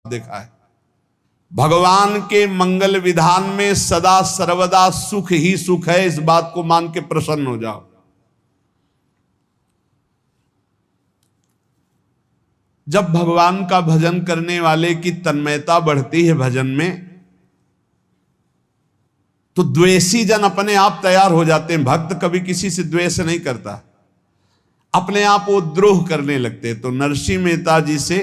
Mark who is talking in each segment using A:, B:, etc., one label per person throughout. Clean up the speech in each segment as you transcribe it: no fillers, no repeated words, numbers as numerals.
A: देखा है। भगवान के मंगल विधान में सदा सर्वदा सुख ही सुख है, इस बात को मान के प्रसन्न हो जाओ। जब भगवान का भजन करने वाले की तन्मयता बढ़ती है भजन में, तो द्वेषी जन अपने आप तैयार हो जाते हैं। भक्त कभी किसी से द्वेष नहीं करता, अपने आप वो द्रोह करने लगते। तो नरसिंह मेहता जी से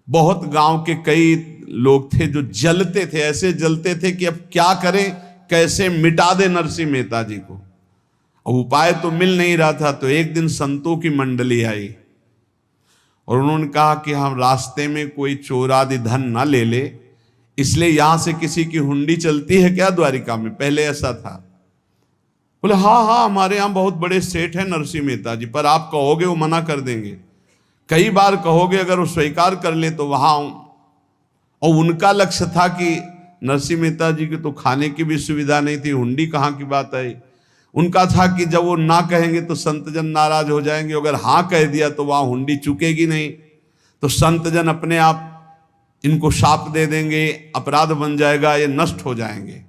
A: बहुत गांव के कई लोग थे जो जलते थे, ऐसे जलते थे कि अब क्या करें, कैसे मिटा दे नरसिंह मेहता जी को। अब उपाय तो मिल नहीं रहा था। तो एक दिन संतों की मंडली आई और उन्होंने कहा कि हम रास्ते में कोई चोर आदि धन ना ले ले, इसलिए यहां से किसी की हुंडी चलती है क्या द्वारिका में? पहले ऐसा था। बोले हाँ हाँ, हमारे यहाँ बहुत बड़े सेठ हैं नरसिंह मेहता जी, पर आप कहोगे वो मना कर देंगे। कई बार कहोगे, अगर वो स्वीकार कर ले तो वहां। और उनका लक्ष्य था कि नरसिंह मेहता जी की तो खाने की भी सुविधा नहीं थी, हुंडी कहाँ की बात आई। उनका था कि जब वो ना कहेंगे तो संतजन नाराज हो जाएंगे, अगर हाँ कह दिया तो वहां हुंडी चुकेगी नहीं, तो संतजन अपने आप इनको शाप दे देंगे, अपराध बन जाएगा, ये नष्ट हो जाएंगे।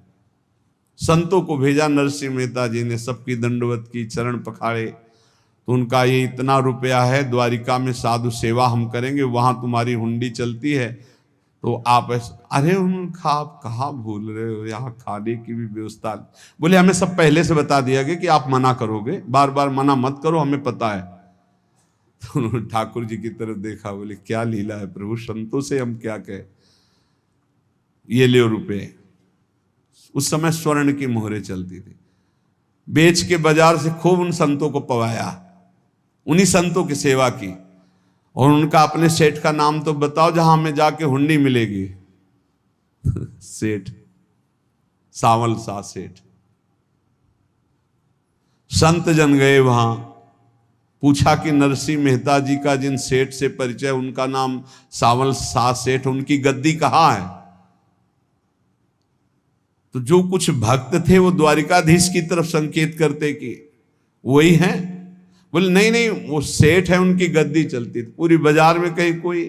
A: संतों को भेजा, नरसिंह मेहता जी ने सबकी दंडवत की, चरण पखाड़े। तो उनका ये इतना रुपया है, द्वारिका में साधु सेवा हम करेंगे, वहां तुम्हारी हुंडी चलती है, तो आप अरे उनका आप कहाँ भूल रहे हो, यहाँ खाने की भी व्यवस्था। बोले हमें सब पहले से बता दिया गया कि आप मना करोगे, बार बार मना मत करो, हमें पता है। तो उन्होंने ठाकुर जी की तरफ देखा, बोले क्या लीला है प्रभु, संतों से हम क्या कहें, ये ले रुपये। उस समय स्वर्ण की मोहरें चलती थी, बेच के बाजार से खूब उन संतों को पवाया, उन्हीं संतों की सेवा की। और उनका अपने सेठ का नाम तो बताओ जहां हमें जाके हुंडी मिलेगी। सेठ सावल सा सेठ। संत जन गए वहां, पूछा कि नरसिंह मेहता जी का जिन सेठ से परिचय, उनका नाम सावल सा सेठ, उनकी गद्दी कहाँ है? तो जो कुछ भक्त थे वो द्वारिकाधीश की तरफ संकेत करते कि वही हैं। बोले नहीं नहीं, वो सेठ है, उनकी गद्दी चलती थी, पूरी बाजार में कहीं कोई।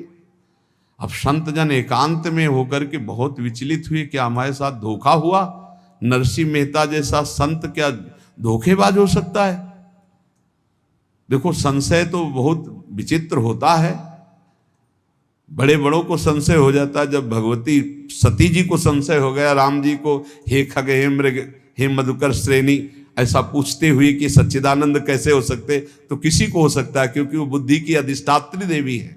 A: अब संत जन एकांत में होकर के बहुत विचलित हुए, क्या हमारे साथ धोखा हुआ? नरसिंह मेहता जैसा संत क्या धोखेबाज हो सकता है? देखो संशय तो बहुत विचित्र होता है, बड़े बड़ों को संशय हो जाता है। जब भगवती सती जी को संशय हो गया, राम जी को हे खग हे मृग हे मधुकर श्रेणी ऐसा पूछते हुए कि सच्चिदानंद कैसे हो सकते, तो किसी को हो सकता है, क्योंकि वो बुद्धि की अधिष्ठात्री देवी है।